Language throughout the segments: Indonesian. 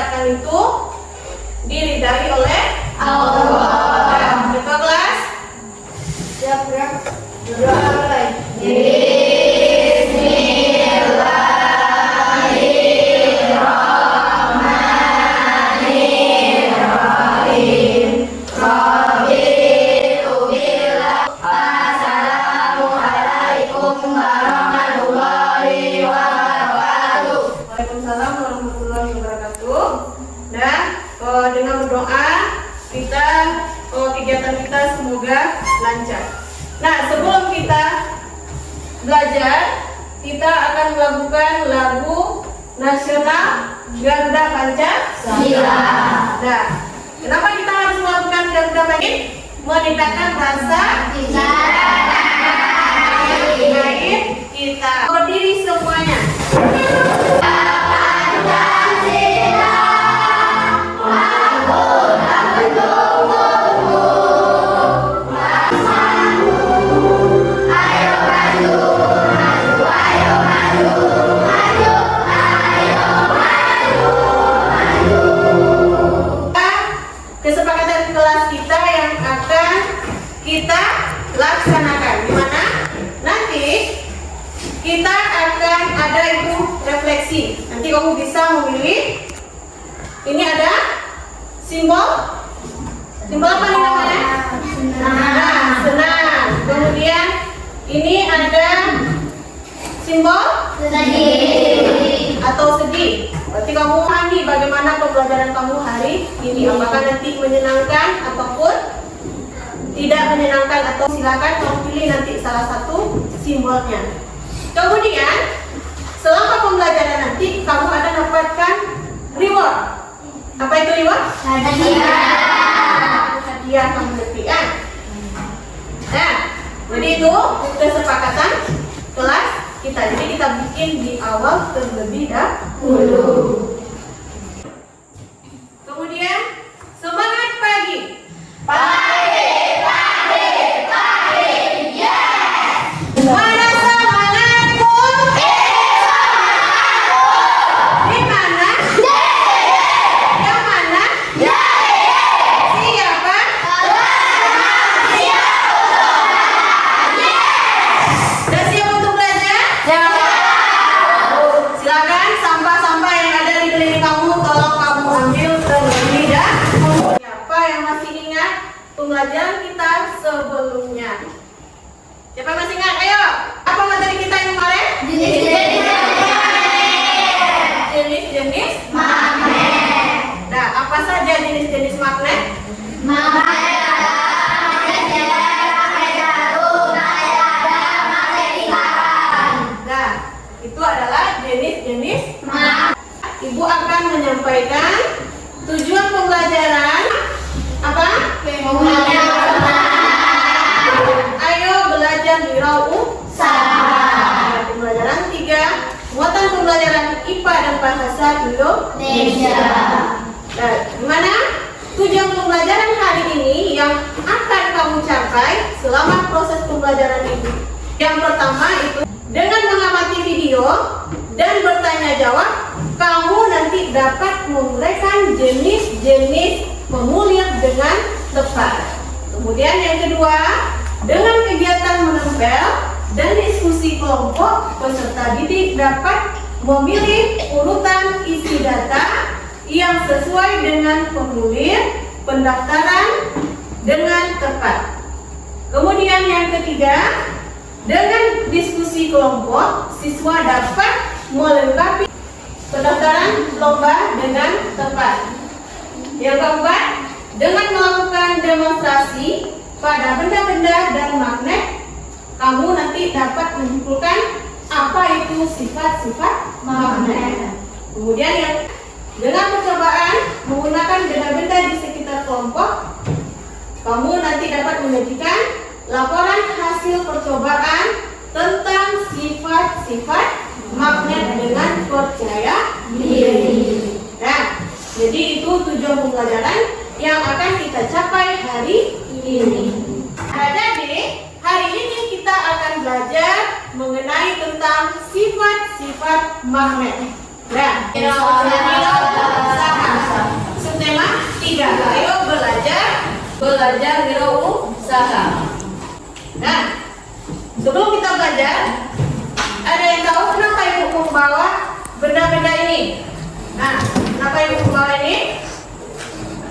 dapatkan itu diridai oleh Allah. Kita kelas? Siap, gerak. Berdoa mulai. Waalaikumsalam warahmatullahi wabarakatuh. Dan dengan berdoa kita kegiatan kita semoga lancar. Nah, sebelum kita belajar, kita akan melakukan lagu nasional Garuda Pancasila. Nah, kenapa kita harus melakukan Garuda Pancasila? Meningkatkan rasa cinta kita. Berdiri semuanya. Kesepakatan kelas kita yang akan kita laksanakan, dimana nanti kita akan ada itu refleksi. Nanti kamu bisa memilih. Ini ada simbol apa nih namanya? Nah, senang. Kemudian ini ada simbol sedih atau sedih. Berarti kamu mandi bagaimana pembelajaran kamu hari ini. Apakah nanti menyenangkan ataupun tidak menyenangkan, atau silakan kamu pilih nanti salah satu simbolnya. Kemudian selama pembelajaran nanti kamu akan dapatkan reward. Apa itu reward? Hadiah kamu nanti kan. Nah, jadi itu kesepakatan kelas kita. Jadi kita bikin di awal terlebih dahulu. Kemudian semangat pagi. Pembelajaran kita sebelumnya. Siapa yang masih ingat? Ayo, apa materi kita yang kemarin? Jenis-jenis magnet. Nah, apa saja jenis-jenis magnet? Magnet ikan. Nah, itu adalah jenis-jenis magnet. Ibu akan menyampaikan tujuan pembelajaran. Apa? Ayo belajar wirausaha. Pembelajaran 3, muatan pembelajaran IPA dan bahasa Indonesia. Nah, gimana tujuan pembelajaran hari ini yang akan kamu capai selama proses pembelajaran ini? Yang pertama itu dengan mengamati video dan bertanya jawab, kamu nanti dapat menguraikan jenis-jenis formulir dengan tepat. Kemudian yang kedua, dengan kegiatan menempel dan diskusi kelompok, peserta didik dapat memilih urutan isi data yang sesuai dengan formulir pendaftaran dengan tepat. Kemudian yang ketiga, dengan diskusi kelompok, siswa dapat melengkapi pendaftaran lomba dengan tepat. Yang keempat, dengan melakukan demonstrasi pada benda-benda dan magnet, kamu nanti dapat menyimpulkan apa itu sifat-sifat magnet. Kemudian yang dengan percobaan menggunakan benda-benda di sekitar kelompok, kamu nanti dapat menyajikan laporan hasil percobaan tentang sifat-sifat magnet dengan percaya diri. Nah, jadi itu tujuan pembelajaran yang akan kita capai hari ini. Jadi hari ini kita akan belajar mengenai tentang sifat-sifat magnet. Nah, belajar wirausaha. Nah, sebelum kita belajar, ada yang tahu kenapa ibu membawa benda-benda ini? Nah, kenapa ibu membawa ini?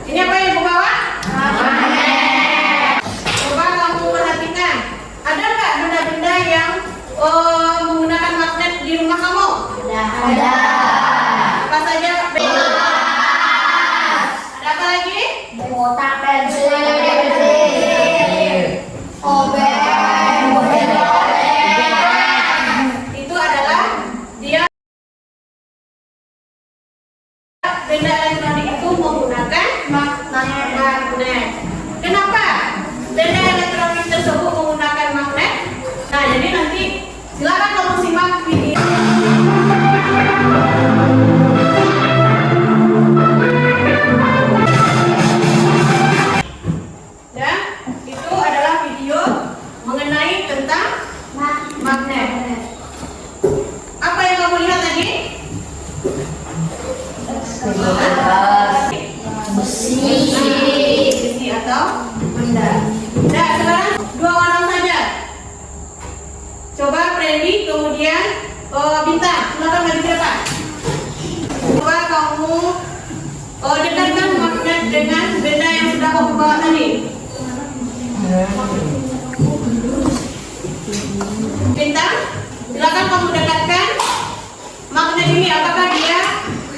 Ini apa yang ibu bawa? Magnet. Coba kamu perhatikan, ada nggak benda-benda yang menggunakan magnet di rumah kamu? Ada. Apa saja? Ada apa lagi? Kotak pensil, obeng, Itu adalah dia benda elektronik itu menggunakan magnet. Kenapa benda elektronik tersebut menggunakan magnet? Nah, jadi nanti silakan kamu simak video. Dan itu adalah video mengenai tentang magnet. Apa yang kamu lihat tadi? Besi atau benda. Nah, sekarang dua orang saja. Coba Freddy, kemudian Bintang. Silakan maju ke depan. Coba kamu dekatkan magnet dengan benda yang sudah kamu bawa tadi. Bintang, silakan kamu dekatkan magnet ini. Apakah dia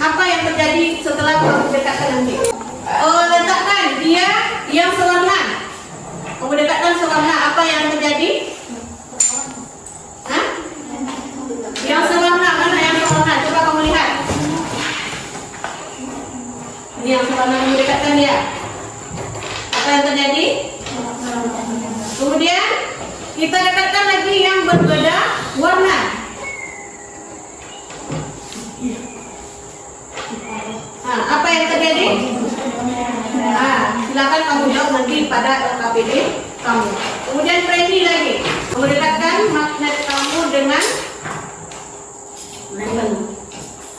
apa yang terjadi setelah kamu dekatkan nanti? Letakkan dia yang sewarna. Kamu dekatkan sewarna, apa yang terjadi? Hah? Yang sewarna, mana yang sewarna? Coba kamu lihat. Ini yang sewarna, kamu dekatkan dia. Apa yang terjadi? Kemudian kita dekatkan lagi yang berbeda warna. Nah, apa yang terjadi? Nah, silakan kamu jawab nanti pada LKPD kamu. Kemudian Freddy lagi, kamu dekatkan magnet kamu dengan label.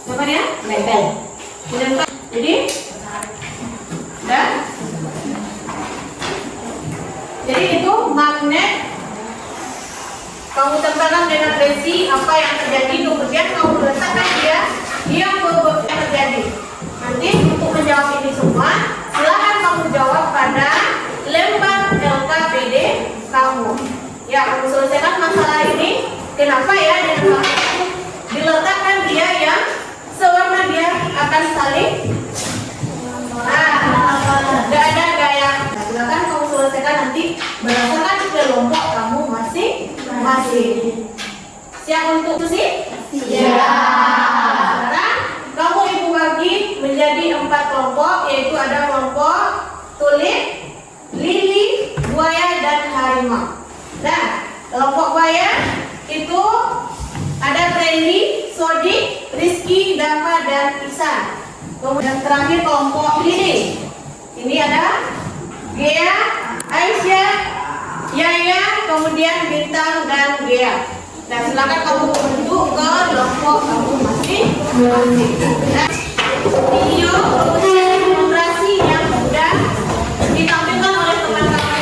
Apa dia? Label. Jadi, dan jadi itu magnet kamu tempelkan dengan besi. Apa yang terjadi? Kemudian kamu letakkan dia yang terjadi. Nanti untuk menjawab ini semua, silakan kamu jawab pada lembar LKPD kamu. Ya, kamu selesaikan masalah ini. Kenapa ya dengan diletakkan dia yang sewarna, dia akan saling tidak ada gaya. Nah, silakan kamu selesaikan nanti berdasarkan kelompok kamu masing-masing. Siap untuk itu sih? Siap. Sekarang kamu ibu bagi menjadi 4 kelompok, yaitu ada kelompok tulip, lili, buaya, dan harimau. Nah, kelompok buaya itu ada Freddy, Sodik, Rizky, Dava, dan Isan. Kemudian terakhir kelompok lili. Ini ada Gea, Aisyah, Yaya, kemudian Bintang, dan Gea. Nah, silakan kamu bentuk ke kelompok kamu masing-masing. Nah, video demonstrasi yang sudah ditampilkan oleh teman kamu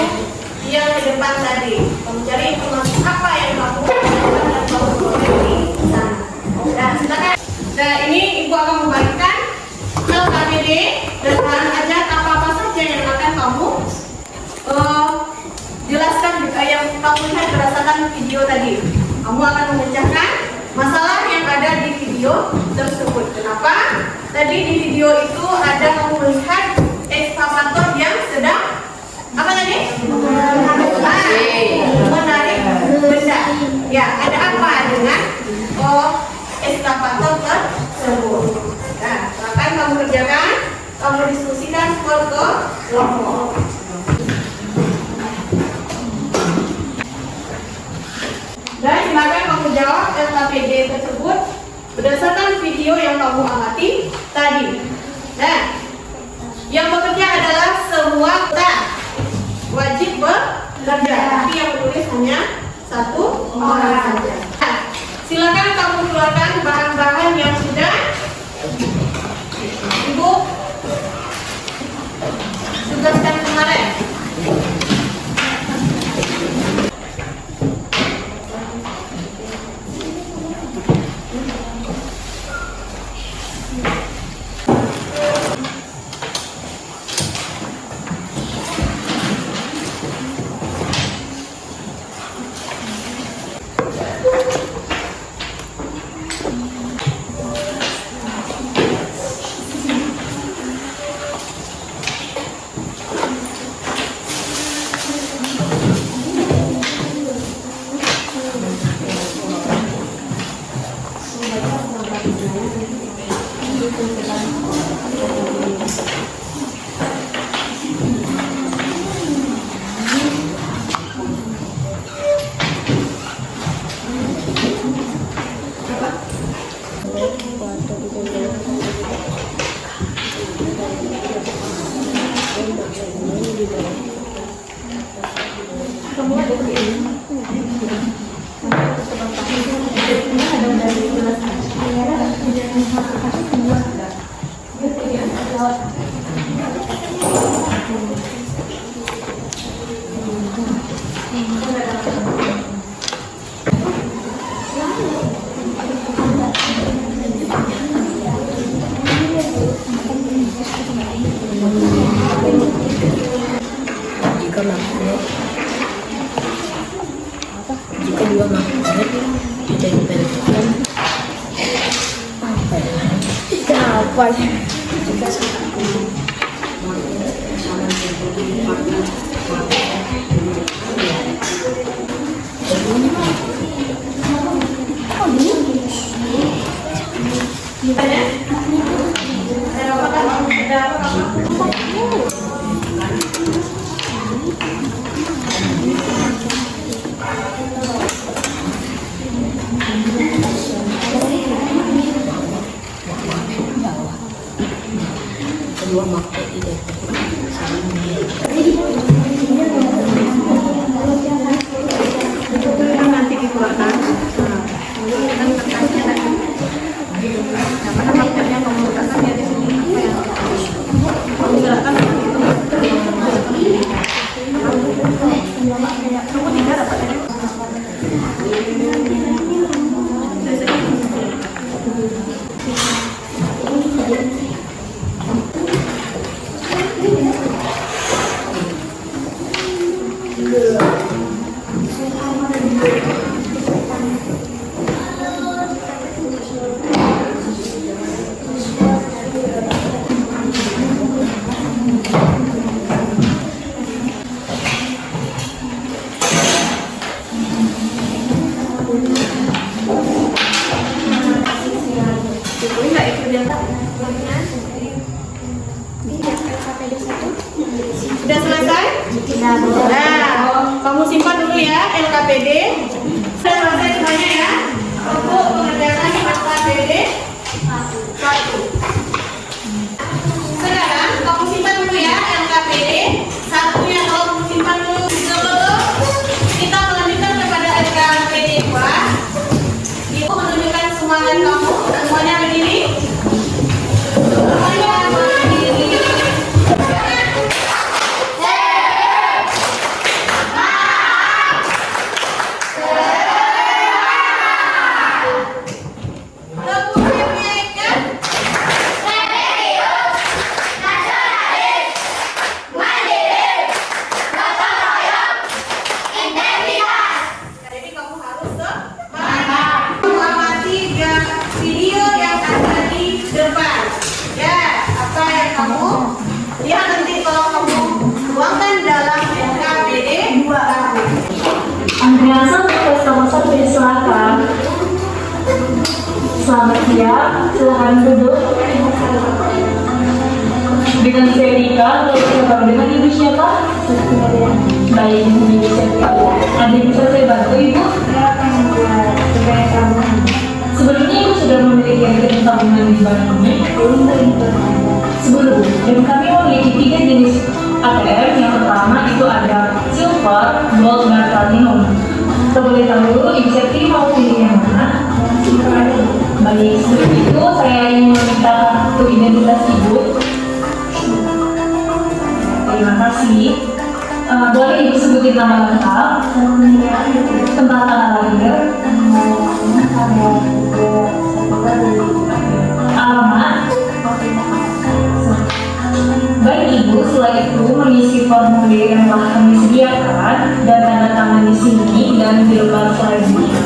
yang di depan tadi. Kamu cari informasi apa yang kamu lakukan dan kamu boleh di sana. Nah, silakan. Nah, ini ibu akan membagikan LKPD dengan ajak apa-apa saja yang akan kamu jelaskan juga yang kamu lihat berdasarkan video tadi. Kamu akan memecahkan masalah yang ada di video tersebut. Kenapa? Tadi di video itu ada kamu melihat ekskavator yang sedang apa tadi? Menarik benda. Ya, ada apa dengan ekskavator tersebut? Nah, silakan kamu kerjakan, kamu diskusikan ke kelompok. Dan silakan kamu jawab LKPD tersebut berdasarkan video yang kamu amati tadi. Nah, yang bekerja adalah semua kita wajib bekerja, tapi yang menulis hanya 1 orang saja. Nah, silakan kamu keluarkan bahan-bahan yang sudah Ibu tugaskan kemarin. Jika magnet jika dua magnet ditempelkan apa ya? Apa ya? Jika satu magnet sama dengan magnet kedua magnet identik saling Itu yang nanti dikeluarkan. Kan kertasnya tadi. Nah, mana magnetnya kamu letakkan ya di sini. Apa yang kamu gerakan? Kamu tidak dapat ini. Enggak itu dia. Sudah selesai? Nah, kamu simpan dulu ya LKPD. Sudah selesai semuanya ya. Untuk mengerjakan LKPD 1. Sekarang kamu simpan dulu ya LKPD 1 ya. Kalau kamu simpan dulu, kita melanjutkan kepada LKPD 2. Ibu menunjukkan semangat kamu. Semuanya berdiri. Semuanya berdiri. Jadi kamu harus mengamati video yang ada di depan. Ya, apa yang kamu lihat nanti kalau kamu tuangkan dalam LKPD 2 kamu. Andreasa tugas nomor 1 silakan. Selamat siang, silakan duduk. Dengan saya Rika, dengan Ibu siapa? Baik, Ibu siapa? Ada yang bisa saya bantu Ibu? Sebelumnya Ibu sudah memiliki rekening tabungan di bank ini? Sebelum, dan kami memiliki 3 jenis ATM. Yang pertama itu ada silver, gold, dan platinum. Terlebih dahulu, Ibu Septi mau pilih yang mana? Baik, sebelum itu saya ingin meminta kartu identitas Ibu. Terima kasih. Boleh Ibu sebutin nama lengkap, tempat tanggal lahir, alamat. Baik Ibu, setelah itu mengisi formulir yang telah kami sediakan dan tanda tangan di sini dan di lembar selanjutnya.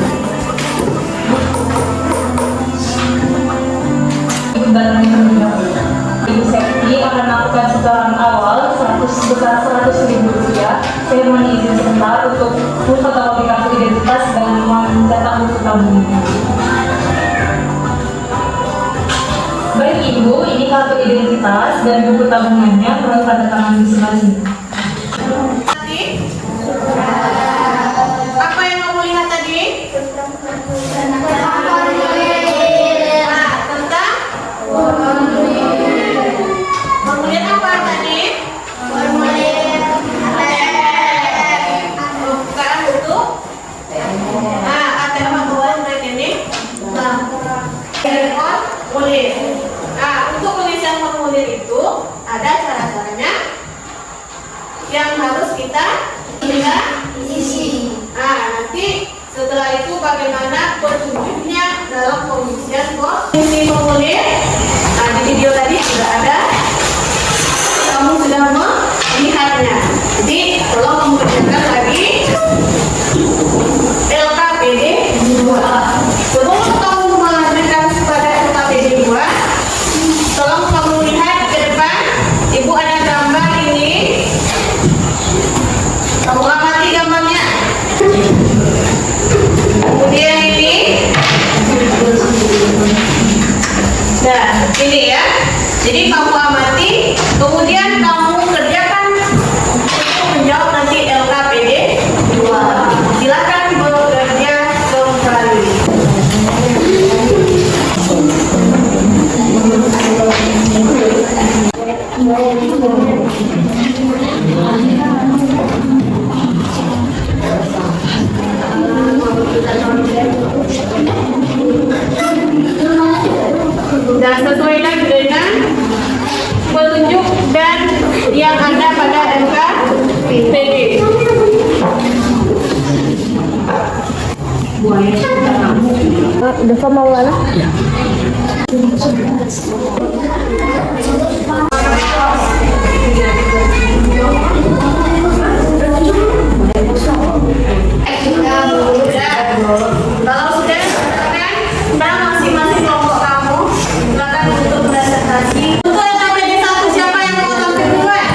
Ibu barangnya terlebih dahulu. Ibu Septi akan melakukan setoran awal sebesar Rp100.000. Saya mohon izin sebentar untuk memfotokopi kartu identitas dan mencetak buku tabungan. Baik Ibu, ini kartu identitas dan buku tabungannya perlu tanda tangan di sebelah sini. Tadi apa yang kamu lihat tadi? Nah, tentang formulir apa tadi? Formulir sudah melihatnya. Jadi tolong kamu kerjakan lagi LKPD 2. Sebelum kamu menghadirkan pada LKPD 2, tolong kamu lihat ke depan. Ibu ada gambar ini. Kamu amati gambarnya. Kemudian ini. Nah, ini ya. Jadi kamu amati, kemudian kamu kerjakan untuk menjawab nanti LKPD 2. Silakan bekerja kembali. Dan sesuaikan dengan petunjuk dan yang ada pada LKPD. Deva Maulana? Ya. Kalau sudah silakan masing-masing kelompok kamu silakan untuk presentasi. Untuk LKPD 1 siapa yang mau tampil duluan?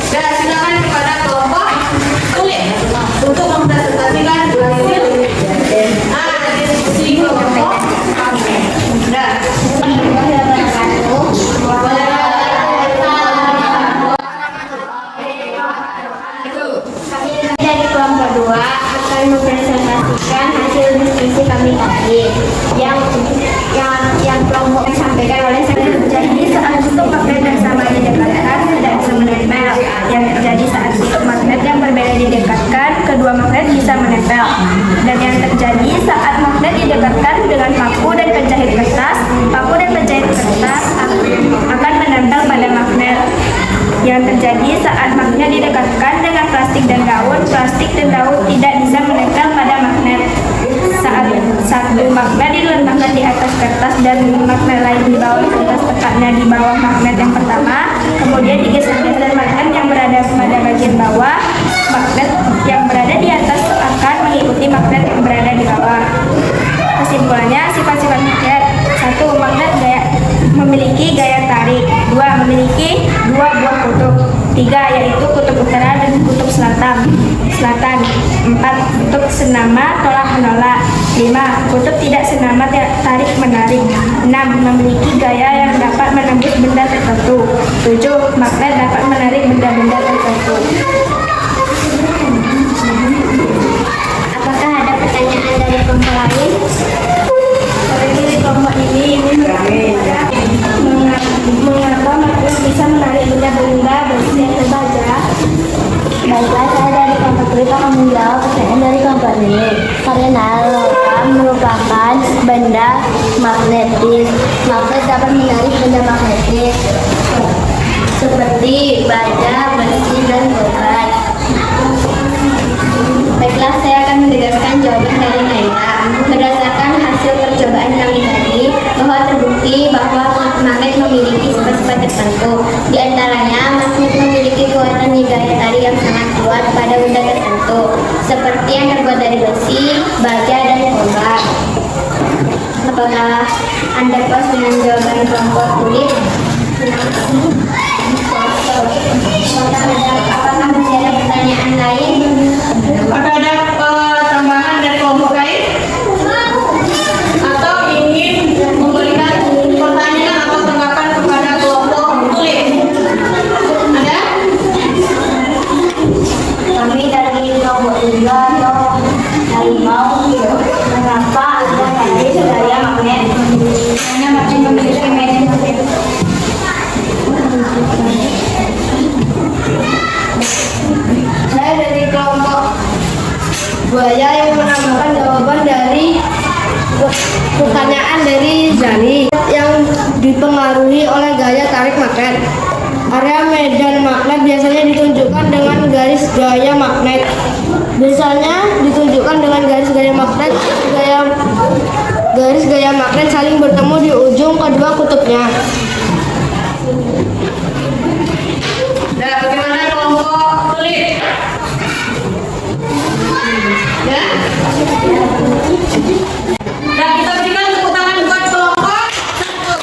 Dan silakan kepada kelompok tulis untuk mempresentasikan hasil diskusi kelompok kamu. Nah, Dari kelompok 2 akan mempresentasikan hasil diskusi kami tadi yang kelompok sampaikan oleh saya. Jadi saat bentuk magnet yang sama didekatkan tidak bisa menempel. Yang terjadi saat bentuk magnet yang berbeda didekatkan, kedua magnet bisa menempel. Dan yang terjadi saat magnet didekatkan dengan paku dan penjahit kertas, paku dan penjahit kertas akan menempel pada magnet. Yang terjadi saat magnet didekatkan dengan plastik dan daun, plastik dan daun tidak bisa menempel pada magnet. Saat satu magnet diletakkan di atas kertas dan magnet lain di bawah kertas, tepatnya di bawah magnet yang pertama, kemudian digeser-geser magnet yang berada pada bagian bawah, magnet yang berada di atas akan mengikuti magnet yang berada di bawah. Kesimpulannya, sifat-sifat magnet: 1. Magnet memiliki gaya tarik. 2. Memiliki 2 buah kutub. 3. Yaitu kutub utara dan kutub selatan. 4. Kutub senama tolak menolak. 5. Kutub tidak senama tarik menarik. 6. Memiliki gaya yang dapat menembus benda tertentu. 7. Magnet dapat menarik benda-benda tertentu. Apakah ada pertanyaan dari kelompok lain? Dari kelompok ini mengapa magnet bisa menarik benda-benda besi atau baja? Baiklah, saya dari kelompok berita akan menjawab pertanyaan dari kelompok ini. Karena logam merupakan benda magnetis, magnet dapat menarik benda magnetis seperti baja, besi, dan logam. Baiklah, saya akan menjelaskan jawaban dari Naila. Berdasarkan hasil percobaan kami tadi, bahwa terbukti bahwa magnet memiliki sifat-sifat tertentu. Di antaranya, magnet memiliki kekuatan gaya tarik yang sangat kuat pada benda tertentu, seperti yang terbuat dari besi, baja, dan logam. Apakah Anda puas dengan jawaban kelompok kulit? Apakah masih ada pertanyaan lain? apakah ada tambahan dari kelompok lain? Atau ingin memberikan pertanyaan atau tanggapan kepada kelompok tulis? Ada? Kami dari kelompok 3 harimau, mengapa ada tadi gaya magnet? Karena magnet memiliki medan magnet. Saya dari kelompok buaya yang menambahkan jawaban dari pertanyaan dari Zani yang dipengaruhi oleh gaya tarik magnet. Area medan magnet biasanya ditunjukkan dengan garis gaya magnet. Biasanya ditunjukkan dengan garis gaya magnet. Garis gaya magnet saling bertemu di ujung kedua kutubnya. Dan kita berikan tepuk tangan buat kelompok satu.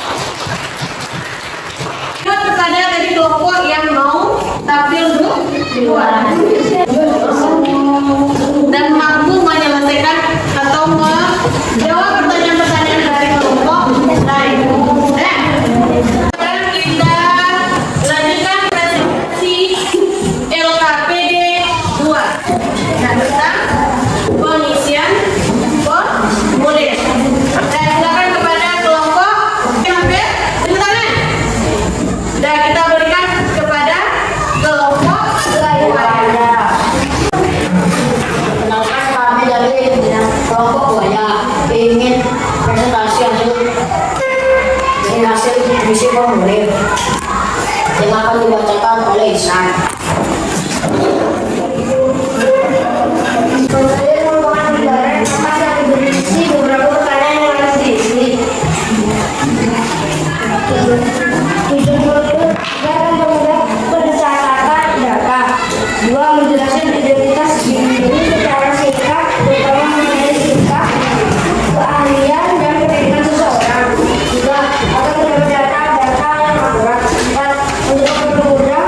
Buat kepada dari kelompok yang mau tampil di luar dan mampu menyelesaikan atau menjawab pertanyaan-pertanyaan dari kelompok lain. Sekarang kita lanjutkan presentasi LKPD 2 tentang pengisian formulir. Saya silakan kepada kelompok yang hampir tepuk tangan. Dan kita berikan kepada kelompok lain. Kenalkan kami dari kelompok buaya ingin presentasi hasil misi formulir yang akan dibacakan oleh Ihsan. Formulir merupakan lembaran kertas yang berisi beberapa pertanyaan yang harus diisi. Tujuan formulir akan memudahkan pencatatan data. 2. Menjelaskan identitas diri secara singkat, terutama mengenai tingkat, keahlian, dan pendidikan seseorang. 3. Akan mendapat data yang akurat. 4. Untuk mempermudah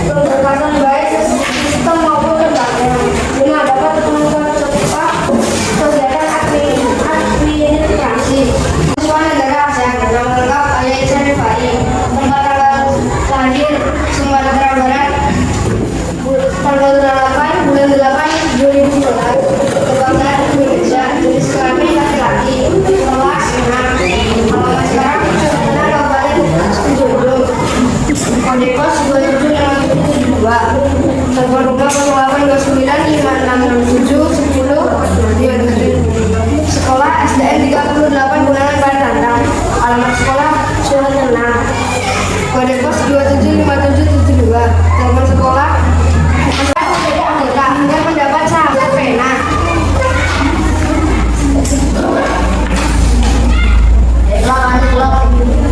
pemberkasan baik sistem maupun lembaga. 5. Dapat menentukan cepat kegiatan administrasi. Siswa negara ASEAN. Nama lengkap Ayah Ihsan Rifai. Tempat tanggal lahir Sumatera Barat tanggal 8 bulan 8 2011. Kebanggaan Indonesia. Jenis kelamin laki-laki. Kelas 6. Alamat sekarang Sumatera Kabupaten Situbondo. Kode pos 275772. Telepon rumah 0829566710. Sekolah SDN 38 Gunawan Batantang. Alamat sekolah Surat 6. Kode pos 275772. Telepon sekolah menjadi anggota hingga mendapat sahabat pena. Baiklah, kami telah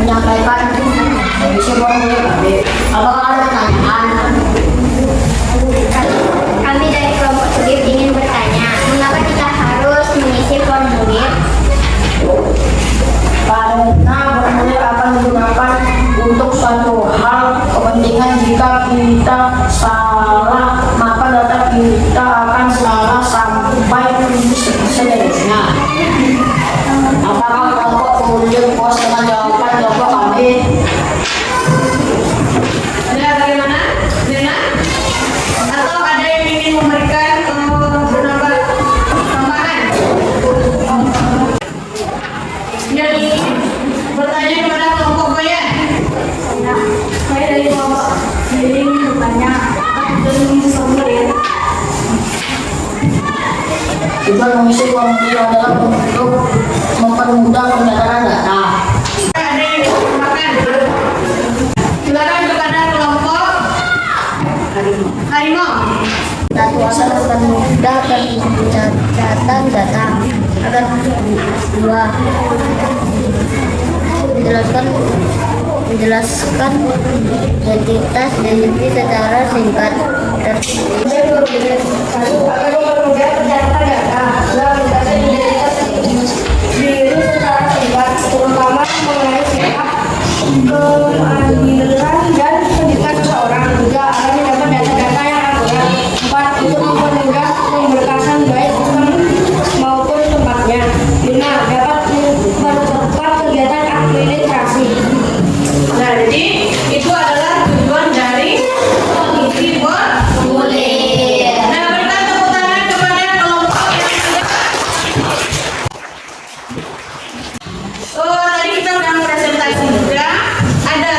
menyampaikan misi formulir kami. Apakah ada pertanyaan? Kami dari kelompok Sugip ingin bertanya, mengapa kita harus mengisi formulir? Karena formulir akan digunakan untuk suatu hal kepentingan. Jika kita salah, maka data kita akan salah sampai seterusnya. Apakah kelompok kemudian puas dengan jawaban kelompok kami? Ada bagaimana? Zena? Atau ada yang ingin memberikan penambah tambahan? Yang bertanya kepada kelompok buaya. Saya dari kelompok jadi ingin bertanya, dan mengisi formulir. Tujuan mengisi formulir adalah untuk mempermudah pendaftaran data. Ada yang ingin menambahkan? Silakan kepada kelompok Harimau. Satu asal akan mudah pencatatan data. Akan 2. Menjelaskan identitas diri secara singkat. Satu akan mempermudah pencatatan data. 2. Menjelaskan identitas diri secara singkat, terutama mengenai sikap, keahlian, dan pendidikan seseorang. 3. Akan mendapat data-data yang akurat. 4. Untuk mempermudah pemberkasan baik sistem maupun tempatnya. 5. Dapat mempercepat kegiatan administrasi. Nah, jadi itu adalah tujuan dari mengisi formulir. Nah, berikan tepuk tangan kepada kelompok yang sudah. Tadi kita sudah presentasi juga. Ada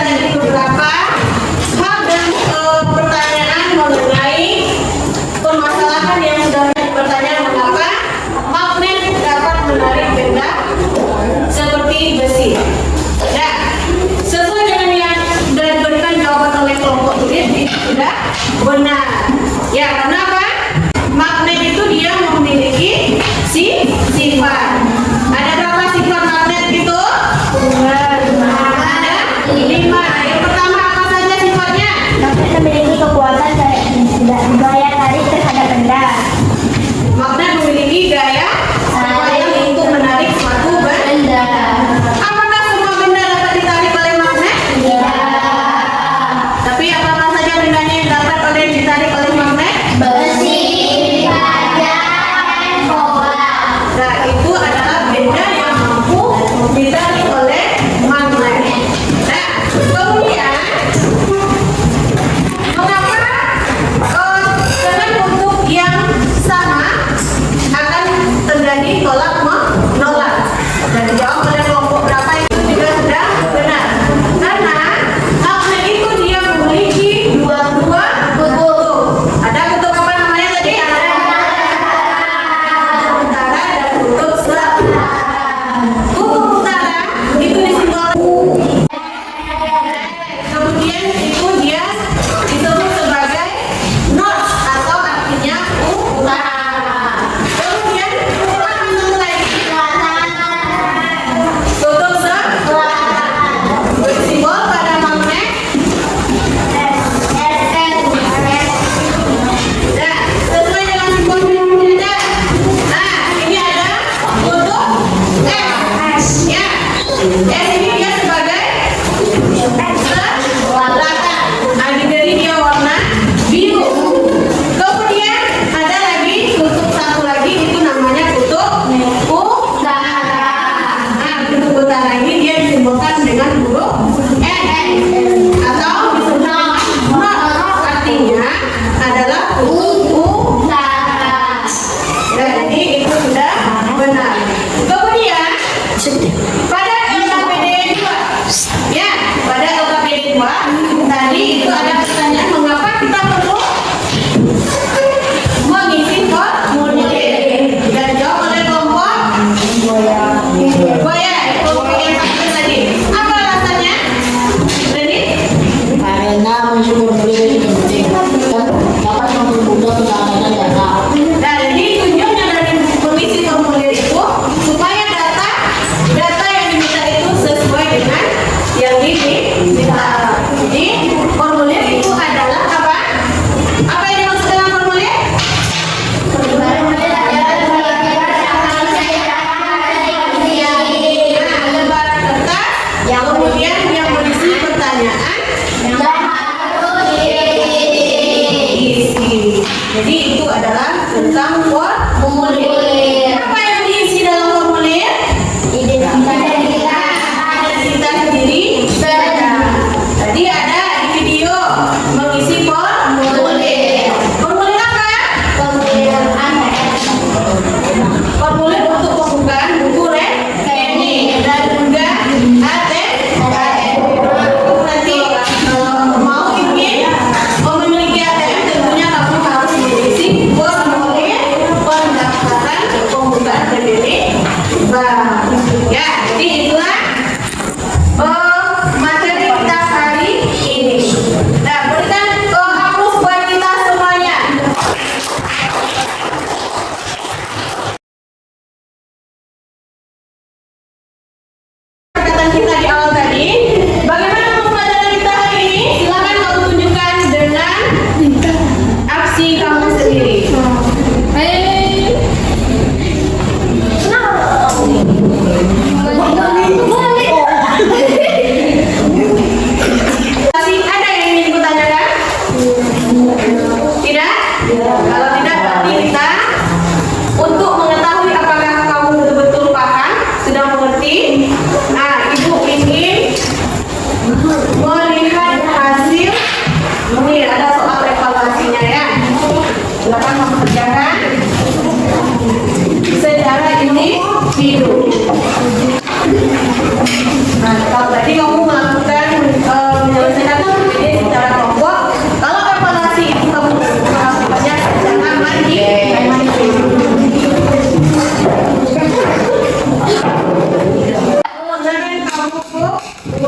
Jadi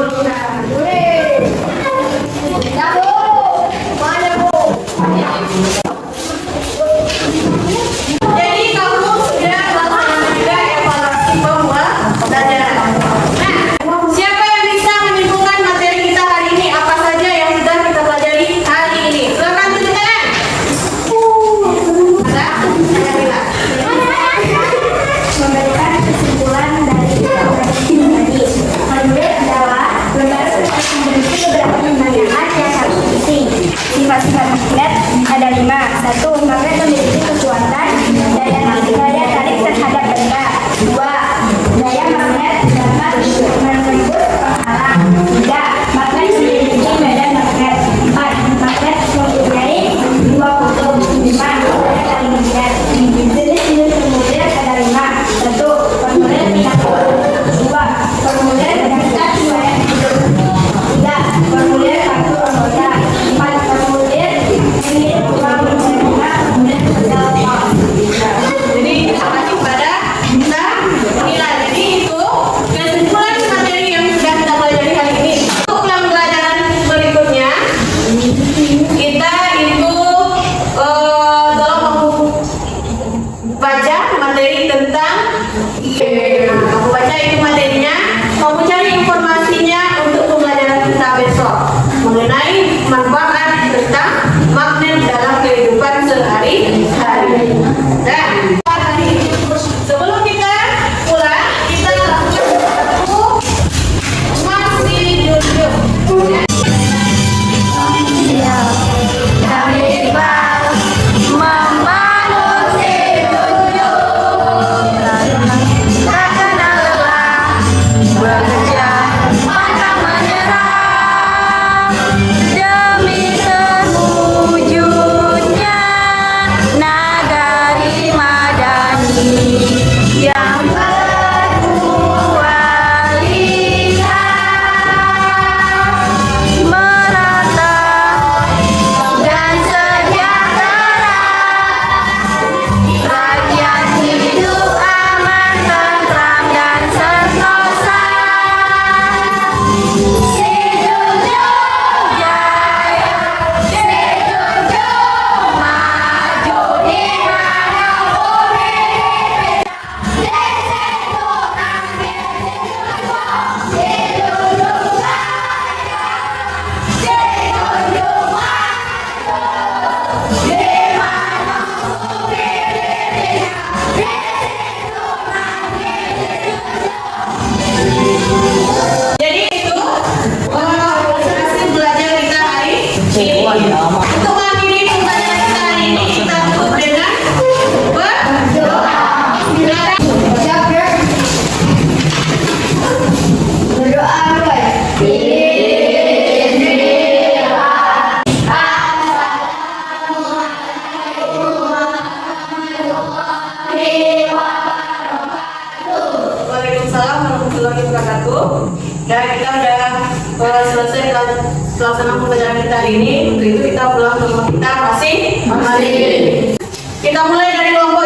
kamu sudah melakukan juga evaluasi pembelajaran. Nah, siapa yang bisa menyimpulkan materi kita hari ini? Apa saja yang sudah kita pelajari hari ini? Silakan tunjuk tangan. Ada? Memberikan kesimpulan dari evaluasi tadi. Menurut adalah lembaga harus memiliki beberapa pertanyaan yang harus diisi. Sifat-sifat magnet ada 5. 1. Magnet memiliki kekuatan daya tarik terhadap benda. 2. Daya magnet dapat menembus penghalang. 3. Magnet memiliki medan magnet. 4. Magnet mempunyai 2 kutub. 5. Daya tarik magnet. Jenis-jenis formulir ada 5. 1. Formulir tidak kutub. 2. Formulir dengan cat suara hidup. 3. Formulir kartu anggota. 4. Formulir milik uang bersama kemudian modal uang. Jadi kita masih pada kita nilai. Jadi itu kesimpulan materi yang sudah kita pelajari hari ini. Untuk pembelajaran berikutnya kita itu tolong baca materi tentang kamu baca itu materinya, kamu cari informasinya untuk pembelajaran kita besok mengenai manfaat tentang magnet dalam kehidupan sehari-hari. Dan sebelum kita pulang, kita lakukan satu masih duduk. Jadi itu hasil belajar kita hari ini. Untuk mengakhiri pembelajaran kita hari ini, kita tutup dengan berdoa. Silakan. Berdoa mulai. Waalaikumsalam warahmatullahi wabarakatuh. Dan kita udah selesai dengan pelaksanaan pembelajaran kita hari ini. Untuk itu kita pulang ke rumah kita masing-masing. Kita mulai dari kelompok